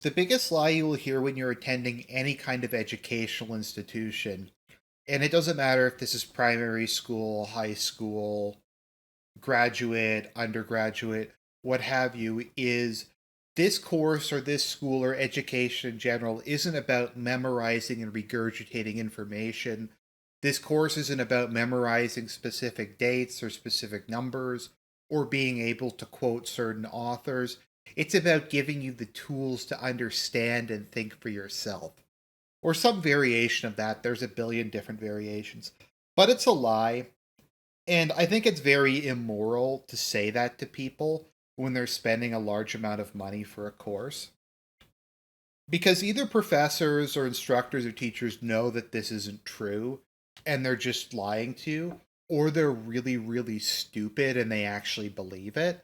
The biggest lie you will hear when you're attending any kind of educational institution, and it doesn't matter if this is primary school, high school, graduate, undergraduate, what have you, is this course or this school or education in general isn't about memorizing and regurgitating information. This course isn't about memorizing specific dates or specific numbers or being able to quote certain authors. It's about giving you the tools to understand and think for yourself. Or some variation of that. There's a billion different variations. But it's a lie. And I think it's very immoral to say that to people when they're spending a large amount of money for a course. Because either professors or instructors or teachers know that this isn't true and they're just lying to you, or they're really, really stupid and they actually believe it.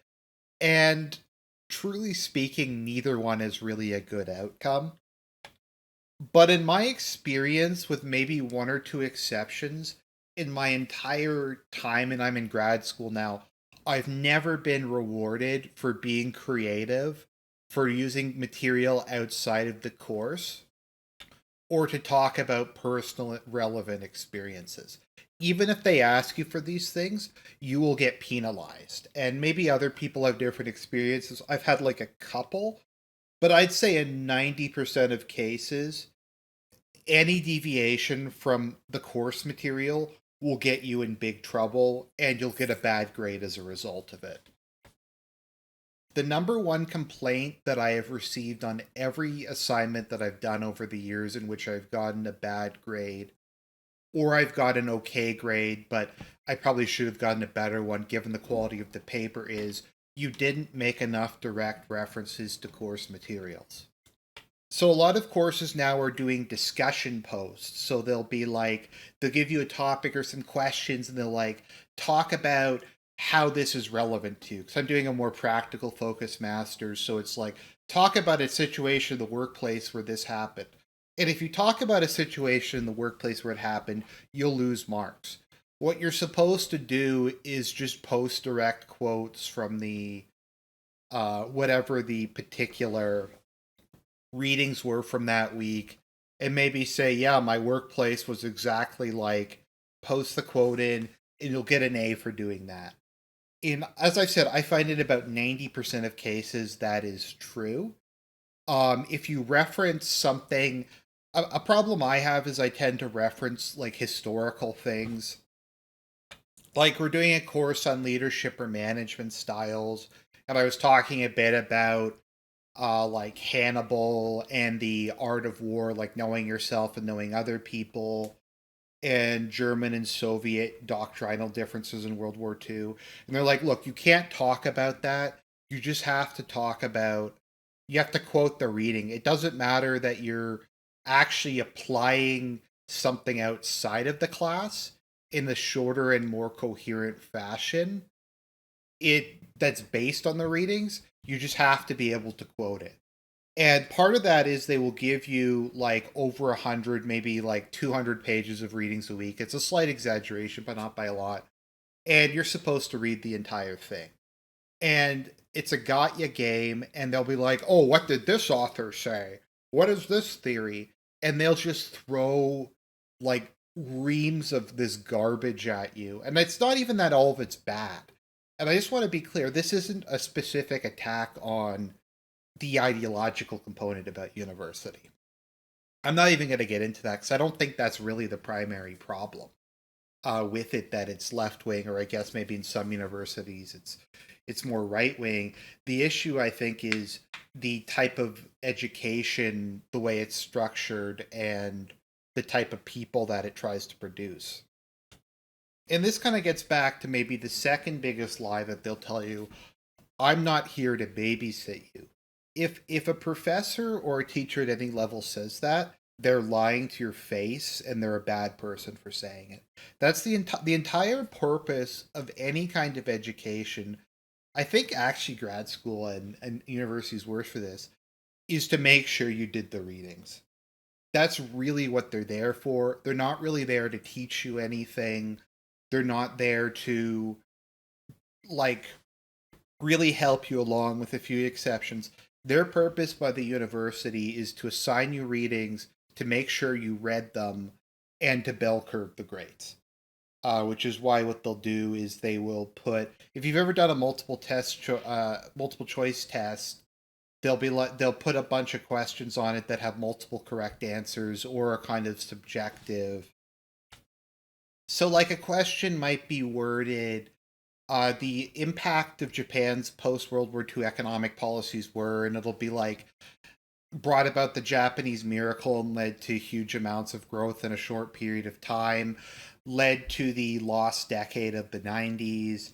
And truly speaking, neither one is really a good outcome. But in my experience, with maybe one or two exceptions, in my entire time, and I'm in grad school now, I've never been rewarded for being creative, for using material outside of the course, or to talk about personal relevant experiences. Even if they ask you for these things, you will get penalized. And maybe other people have different experiences. I've had like a couple, but I'd say in 90% of cases, any deviation from the course material will get you in big trouble and you'll get a bad grade as a result of it. The number one complaint that I have received on every assignment that I've done over the years in which I've gotten a bad grade, or I've got an okay grade, but I probably should have gotten a better one given the quality of the paper, is you didn't make enough direct references to course materials. So a lot of courses now are doing discussion posts. So they'll be like, they'll give you a topic or some questions and they'll like talk about how this is relevant to you. Because I'm doing a more practical focus master's. So it's like, talk about a situation in the workplace where this happened. And if you talk about a situation in the workplace where it happened, you'll lose marks. What you're supposed to do is just post direct quotes from the whatever the particular readings were from that week and maybe say, yeah, my workplace was exactly like, post the quote in, and you'll get an A for doing that. In As I said, I find in about 90% of cases that is true. If you reference something, a problem I have is I tend to reference like historical things. Like we're doing a course on leadership or management styles, and I was talking a bit about like Hannibal and the art of war, like knowing yourself and knowing other people, and German and Soviet doctrinal differences in World War II. And they're like, look, you can't talk about that. You just have to talk about, you have to quote the reading. It doesn't matter that you're actually applying something outside of the class in the shorter and more coherent fashion. That's based on the readings. You just have to be able to quote it. And part of that is they will give you like over 100, maybe like 200 pages of readings a week. It's a slight exaggeration, but not by a lot. And you're supposed to read the entire thing. And it's a got ya game. And they'll be like, oh, what did this author say? What is this theory? And they'll just throw like reams of this garbage at you. And it's not even that all of it's bad. And I just want to be clear, this isn't a specific attack on the ideological component about university. I'm not even going to get into that because I don't think that's really the primary problem with it. That it's left wing, or I guess maybe in some universities it's more right wing. The issue I think is the type of education, the way it's structured, and the type of people that it tries to produce. And this kind of gets back to maybe the second biggest lie that they'll tell you: I'm not here to babysit you. If a professor or a teacher at any level says that, they're lying to your face and they're a bad person for saying it. That's the entire purpose of any kind of education. I think actually grad school and universities worse for this, is to make sure you did the readings. That's really what they're there for. They're not really there to teach you anything. They're not there to like really help you along, with a few exceptions. Their purpose by the university is to assign you readings to make sure you read them and to bell curve the grades. Which is why what they'll do is they will put, if you've ever done a multiple choice test, they'll put a bunch of questions on it that have multiple correct answers or are kind of subjective. So like a question might be worded, the impact of Japan's post World War II economic policies were, and it'll be like, brought about the Japanese miracle and led to huge amounts of growth in a short period of time, led to the lost decade of the 90s,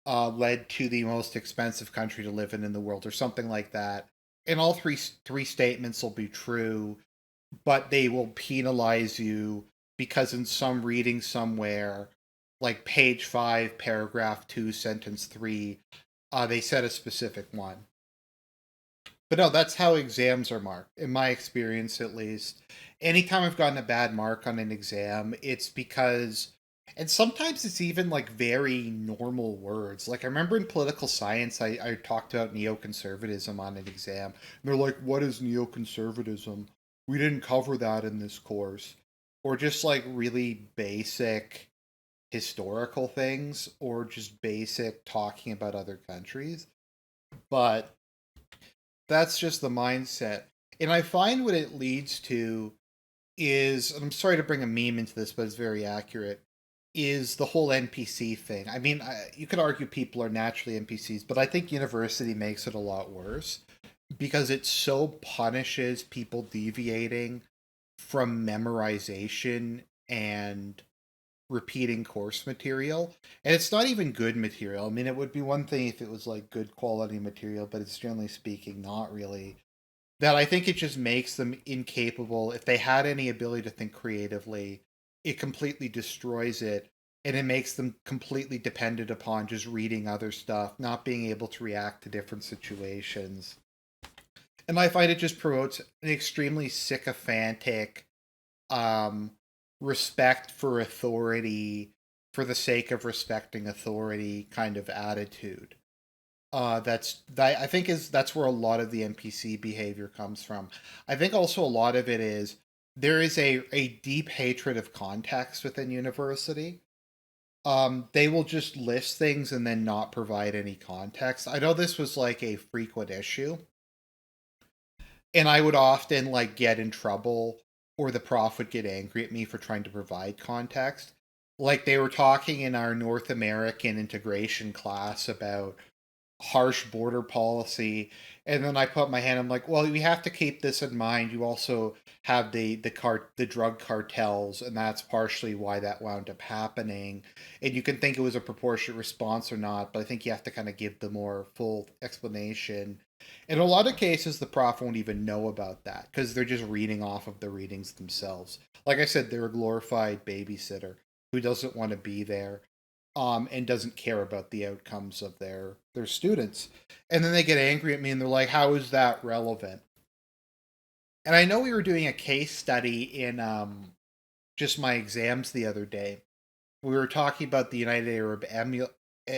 led to the most expensive country to live in the world, or something like that. And all three statements will be true, but they will penalize you because in some reading somewhere, like page 5, paragraph 2, sentence 3, they said a specific one. But no, that's how exams are marked, in my experience at least. Anytime I've gotten a bad mark on an exam, it's because, and sometimes it's even like very normal words. Like I remember in political science, I talked about neoconservatism on an exam. And they're like, what is neoconservatism? We didn't cover that in this course. Or just like really basic historical things, or just basic talking about other countries. But that's just the mindset. And I find what it leads to is, and I'm sorry to bring a meme into this, but it's very accurate, is the whole NPC thing. I mean, you could argue people are naturally NPCs, but I think university makes it a lot worse because it so punishes people deviating from memorization and repeating course material. And it's not even good material. I mean, it would be one thing if it was like good quality material, but it's generally speaking not really. That I think it just makes them incapable. If they had any ability to think creatively, it completely destroys it. And it makes them completely dependent upon just reading other stuff, not being able to react to different situations. And I find it just promotes an extremely sycophantic um, respect for authority for the sake of respecting authority kind of attitude. That I think is that's where a lot of the NPC behavior comes from. I think also a lot of it is there is a deep hatred of context within university. They will just list things and then not provide any context. I know this was like a frequent issue, and I would often like get in trouble, or the prof would get angry at me for trying to provide context. Like they were talking in our North American integration class about harsh border policy, and then I put my hand, I'm like, well, we have to keep this in mind. You also have the drug cartels, and that's partially why that wound up happening. And you can think it was a proportionate response or not, but I think you have to kind of give the more full explanation. In a lot of cases, the prof won't even know about that because they're just reading off of the readings themselves. Like I said, they're a glorified babysitter who doesn't want to be there, and doesn't care about the outcomes of their students. And then they get angry at me and they're like, "How is that relevant?" And I know we were doing a case study in just my exams the other day. We were talking about the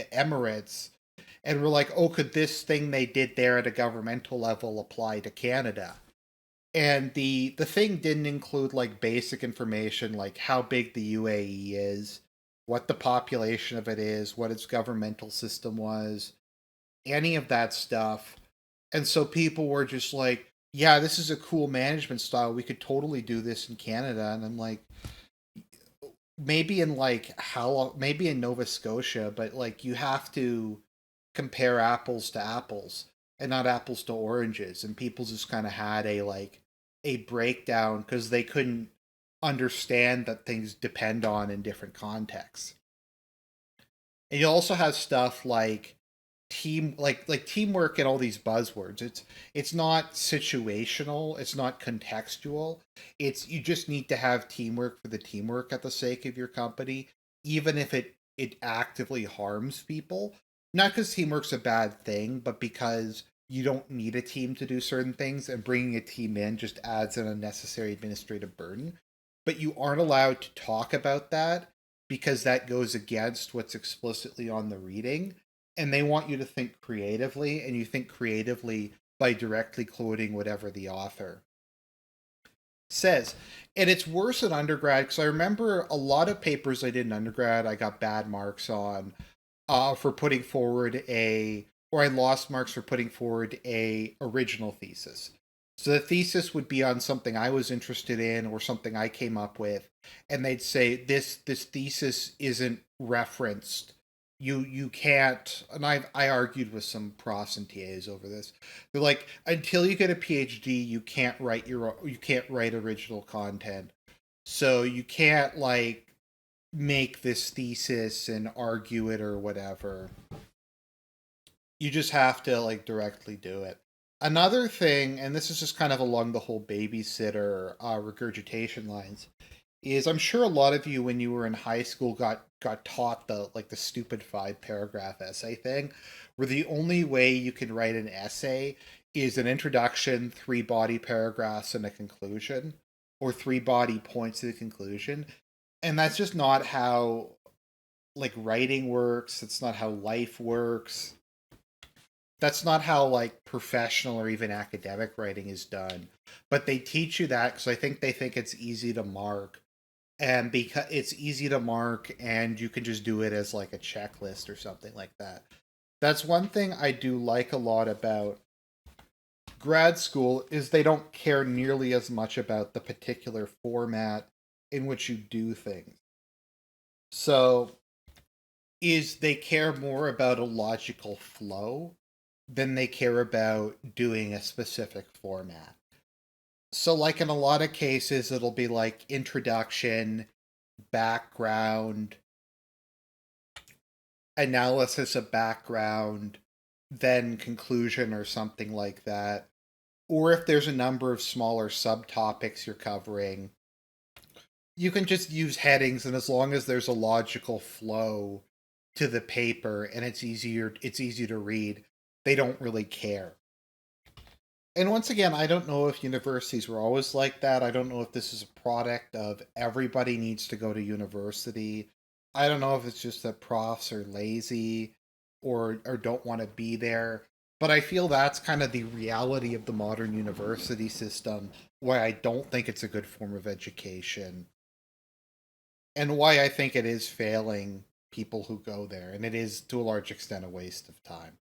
Emirates, and we're like, "Oh, could this thing they did there at a governmental level apply to Canada?" And the thing didn't include like basic information like how big the UAE is, what the population of it is, what its governmental system was, any of that stuff. And so people were just like, yeah, this is a cool management style. We could totally do this in Canada. And I'm like, maybe in like how maybe in Nova Scotia, but like you have to compare apples to apples and not apples to oranges. And people just kind of had a breakdown because they couldn't understand that things depend on in different contexts. And you also have stuff like teamwork and all these buzzwords. It's not situational, it's not contextual. It's you just need to have teamwork for the teamwork at the sake of your company, even if it actively harms people. Not because teamwork's a bad thing, but because you don't need a team to do certain things, and bringing a team in just adds an unnecessary administrative burden. But you aren't allowed to talk about that because that goes against what's explicitly on the reading, and they want you to think creatively, and you think creatively by directly quoting whatever the author says. And it's worse in undergrad because I remember a lot of papers I did in undergrad I got bad marks on for putting forward or I lost marks for putting forward a original thesis. So the thesis would be on something I was interested in or something I came up with, and they'd say this thesis isn't referenced. You can't, and I argued with some profs and TAs over this. They're like, until you get a PhD, you can't write original content. So you can't like make this thesis and argue it or whatever. You just have to like directly do it. Another thing, and this is just kind of along the whole babysitter regurgitation lines, is I'm sure a lot of you when you were in high school got taught the stupid 5 paragraph essay thing, where the only way you can write an essay is an introduction, 3 body paragraphs, and a conclusion, or 3 body points to the conclusion. And that's just not how like writing works. It's not how life works. That's not how like professional or even academic writing is done. But they teach you that because I think they think it's easy to mark. And because it's easy to mark and you can just do it as like a checklist or something like that. That's one thing I do like a lot about grad school is they don't care nearly as much about the particular format in which you do things. So is they care more about a logical flow than they care about doing a specific format. So, like in a lot of cases, it'll be like introduction, background, analysis of background, then conclusion or something like that. Or if there's a number of smaller subtopics you're covering, you can just use headings, and as long as there's a logical flow to the paper and it's easy to read, they don't really care. And once again, I don't know if universities were always like that. I don't know if this is a product of everybody needs to go to university. I don't know if it's just that profs are lazy or don't want to be there. But I feel that's kind of the reality of the modern university system, why I don't think it's a good form of education and why I think it is failing people who go there. And it is, to a large extent, a waste of time.